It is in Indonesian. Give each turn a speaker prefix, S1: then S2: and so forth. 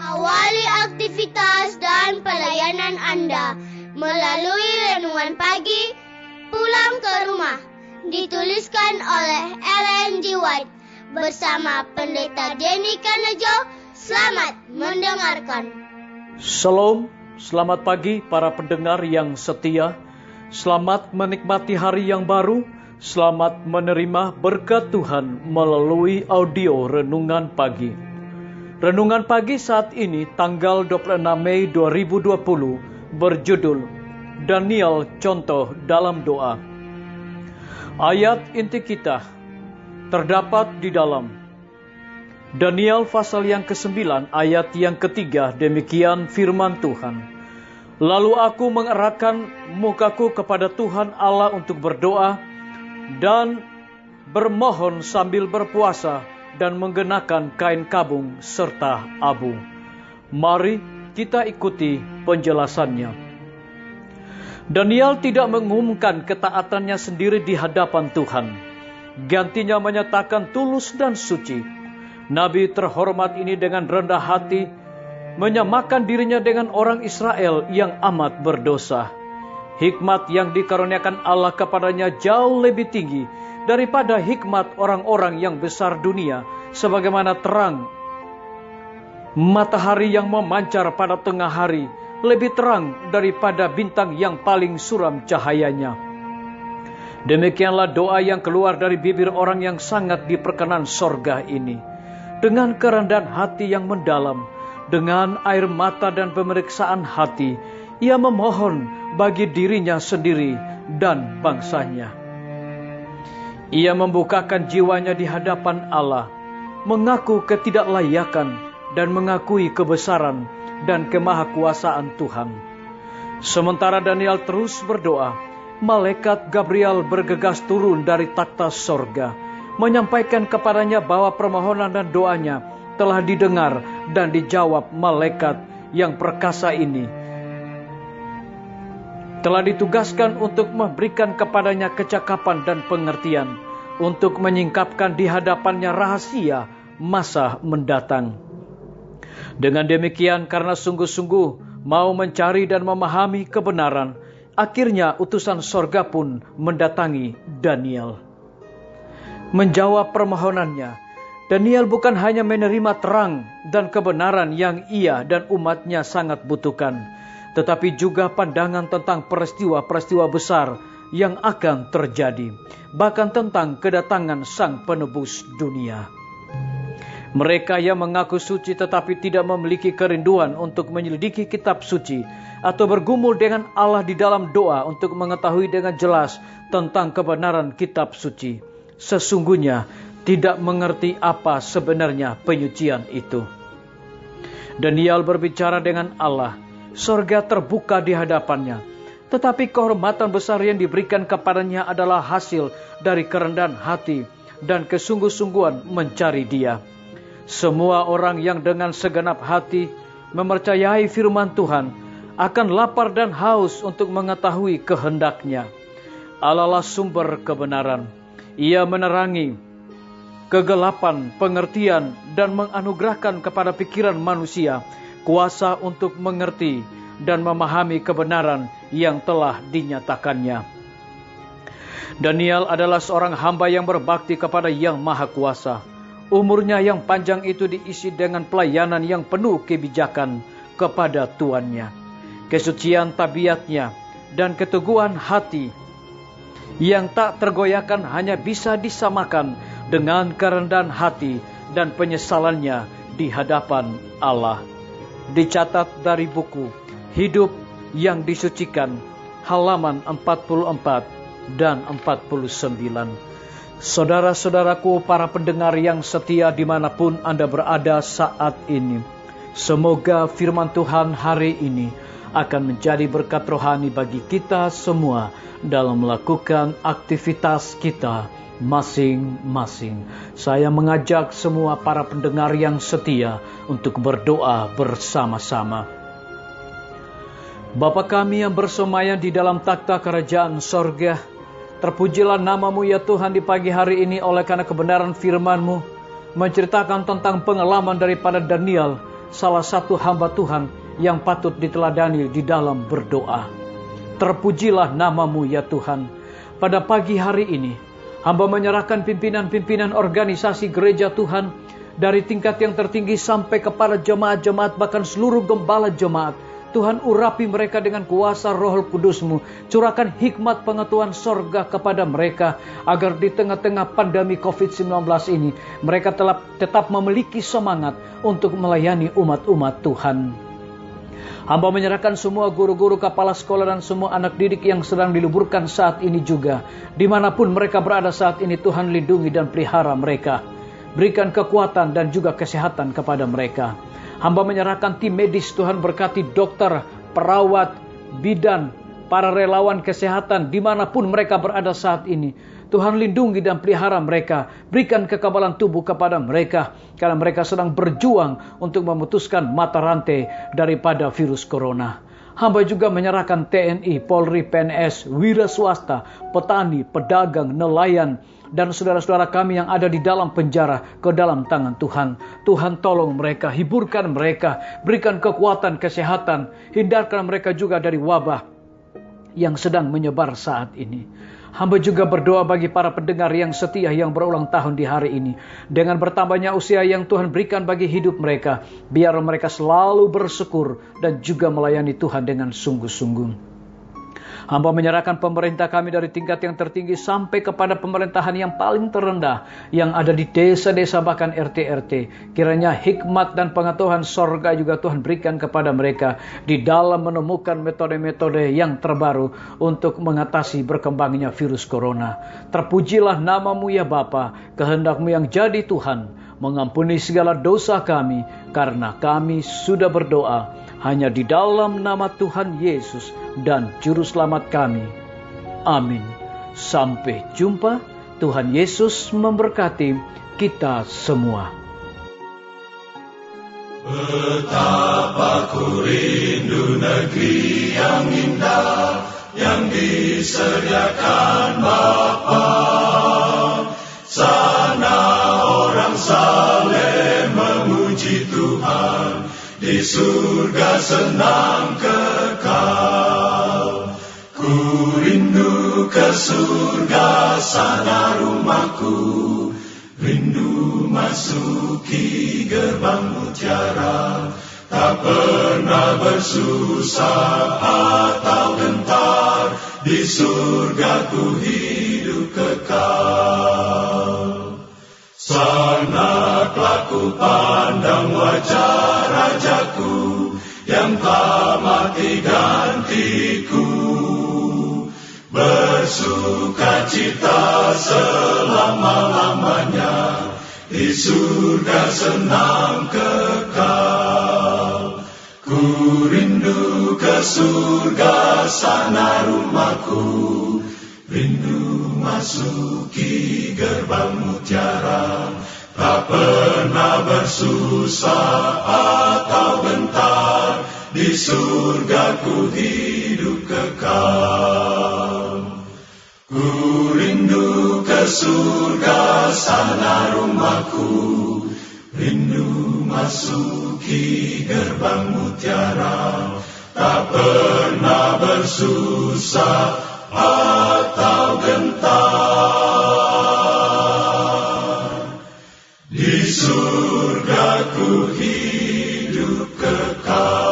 S1: Awali aktivitas dan pelayanan Anda melalui renungan pagi Pulang ke Rumah, dituliskan oleh Ellen G. White bersama Pendeta Denny Kanejo. Selamat mendengarkan.
S2: Shalom, selamat pagi para pendengar yang setia. Selamat menikmati hari yang baru. Selamat menerima berkat Tuhan melalui audio Renungan Pagi. Renungan Pagi saat ini tanggal 26 Mei 2020 berjudul Daniel Contoh dalam Doa. Ayat inti kita terdapat di dalam Daniel pasal yang ke-9 ayat yang ketiga. Demikian firman Tuhan. Lalu aku mengerahkan mukaku kepada Tuhan Allah untuk berdoa dan bermohon sambil berpuasa dan menggenakan kain kabung serta abu. Mari kita ikuti penjelasannya. Daniel tidak mengumumkan ketaatannya sendiri di hadapan Tuhan. Gantinya menyatakan tulus dan suci. Nabi terhormat ini dengan rendah hati menyamakan dirinya dengan orang Israel yang amat berdosa. Hikmat yang dikaruniakan Allah kepadanya jauh lebih tinggi daripada hikmat orang-orang yang besar dunia, sebagaimana terang matahari yang memancar pada tengah hari lebih terang daripada bintang yang paling suram cahayanya. Demikianlah doa yang keluar dari bibir orang yang sangat diperkenan sorga ini. Dengan kerendahan hati yang mendalam, dengan air mata dan pemeriksaan hati, ia memohon bagi dirinya sendiri dan bangsanya. Ia membukakan jiwanya di hadapan Allah, mengaku ketidaklayakan dan mengakui kebesaran dan kemahakuasaan Tuhan. Sementara Daniel terus berdoa, malaikat Gabriel bergegas turun dari takhta sorga, menyampaikan kepadanya bahwa permohonan dan doanya telah didengar dan dijawab. Malaikat yang perkasa ini telah ditugaskan untuk memberikan kepadanya kecakapan dan pengertian, untuk menyingkapkan di hadapannya rahasia masa mendatang. Dengan demikian, karena sungguh-sungguh mau mencari dan memahami kebenaran, akhirnya utusan sorga pun mendatangi Daniel. Menjawab permohonannya, Daniel bukan hanya menerima terang dan kebenaran yang ia dan umatnya sangat butuhkan, tetapi juga pandangan tentang peristiwa-peristiwa besar yang akan terjadi, bahkan tentang kedatangan Sang Penebus dunia. Mereka yang mengaku suci tetapi tidak memiliki kerinduan untuk menyelidiki kitab suci atau bergumul dengan Allah di dalam doa untuk mengetahui dengan jelas tentang kebenaran kitab suci, sesungguhnya tidak mengerti apa sebenarnya penyucian itu. Daniel berbicara dengan Allah. Sorga terbuka di hadapannya, tetapi kehormatan besar yang diberikan kepadanya adalah hasil dari kerendahan hati dan kesungguh-sungguhan mencari Dia. Semua orang yang dengan segenap hati mempercayai firman Tuhan akan lapar dan haus untuk mengetahui kehendak-Nya. Allah lah sumber kebenaran. Ia menerangi kegelapan pengertian dan menganugerahkan kepada pikiran manusia kuasa untuk mengerti dan memahami kebenaran yang telah dinyatakannya. Daniel adalah seorang hamba yang berbakti kepada Yang Maha Kuasa. Umurnya yang panjang itu diisi dengan pelayanan yang penuh kebijakan kepada tuannya. Kesucian tabiatnya dan keteguhan hati yang tak tergoyahkan hanya bisa disamakan dengan kerendahan hati dan penyesalannya di hadapan Allah. Dicatat dari buku Hidup yang Disucikan, halaman 44 dan 49. Saudara-saudaraku, para pendengar yang setia dimanapun Anda berada saat ini, semoga firman Tuhan hari ini akan menjadi berkat rohani bagi kita semua dalam melakukan aktivitas kita masing-masing. Saya mengajak semua para pendengar yang setia untuk berdoa bersama-sama. Bapa kami yang bersemayam di dalam takhta kerajaan sorga, terpujilah nama-Mu ya Tuhan di pagi hari ini oleh karena kebenaran firman-Mu menceritakan tentang pengalaman daripada Daniel salah satu hamba Tuhan yang patut diteladani di dalam berdoa. Terpujilah nama-Mu ya Tuhan. Pada pagi hari ini, hamba menyerahkan pimpinan-pimpinan organisasi gereja Tuhan, dari tingkat yang tertinggi sampai kepada jemaat-jemaat, bahkan seluruh gembala jemaat. Tuhan, urapi mereka dengan kuasa Roh Kudus-Mu. Curahkan hikmat pengetahuan sorga kepada mereka, agar di tengah-tengah pandemi COVID-19 ini, mereka tetap memiliki semangat untuk melayani umat-umat Tuhan. Hamba menyerahkan semua guru-guru, kepala sekolah, dan semua anak didik yang sedang diliburkan saat ini juga. Dimanapun mereka berada saat ini, Tuhan lindungi dan pelihara mereka. Berikan kekuatan dan juga kesehatan kepada mereka. Hamba menyerahkan tim medis, Tuhan berkati dokter, perawat, bidan, para relawan kesehatan dimanapun mereka berada saat ini. Tuhan lindungi dan pelihara mereka. Berikan kekebalan tubuh kepada mereka, karena mereka sedang berjuang untuk memutuskan mata rantai daripada virus corona. Hamba juga menyerahkan TNI, Polri, PNS, wira swasta, petani, pedagang, nelayan, dan saudara-saudara kami yang ada di dalam penjara ke dalam tangan Tuhan. Tuhan tolong mereka, hiburkan mereka, berikan kekuatan, kesehatan, hindarkan mereka juga dari wabah yang sedang menyebar saat ini. Hamba juga berdoa bagi para pendengar yang setia yang berulang tahun di hari ini. Dengan bertambahnya usia yang Tuhan berikan bagi hidup mereka, biar mereka selalu bersyukur dan juga melayani Tuhan dengan sungguh-sungguh. Hamba menyerahkan pemerintah kami dari tingkat yang tertinggi sampai kepada pemerintahan yang paling terendah yang ada di desa-desa bahkan RT-RT. Kiranya hikmat dan pengetahuan sorga juga Tuhan berikan kepada mereka di dalam menemukan metode-metode yang terbaru untuk mengatasi berkembangnya virus corona. Terpujilah nama-Mu ya Bapa, kehendak-Mu yang jadi Tuhan, mengampuni segala dosa kami, karena kami sudah berdoa hanya di dalam nama Tuhan Yesus dan Juru Selamat kami. Amin. Sampai jumpa. Tuhan Yesus memberkati kita semua.
S3: Betapa ku rindu negeri yang indah yang disediakan Bapa. Sana orang saleh memuji Tuhan, di surga senang kekal. Ku rindu ke surga, sana rumahku. Rindu masuki gerbang mutiara, tak pernah bersusah atau gentar. Di surga ku hidup kekal. Sana ku pandang wajah Rajaku yang tak mati gantiku. Bersukacita selama-lamanya, di surga senang kekal. Ku rindu ke surga, sana rumahku. Rindu masuki gerbang mutiara, tak pernah bersusah atau gentar. Di surga ku hidup kekal. Ku rindu ke surga, sana rumahku. Rindu masuki gerbang mutiara, tak pernah bersusah atau gentar. Di surga ku hidup kekal.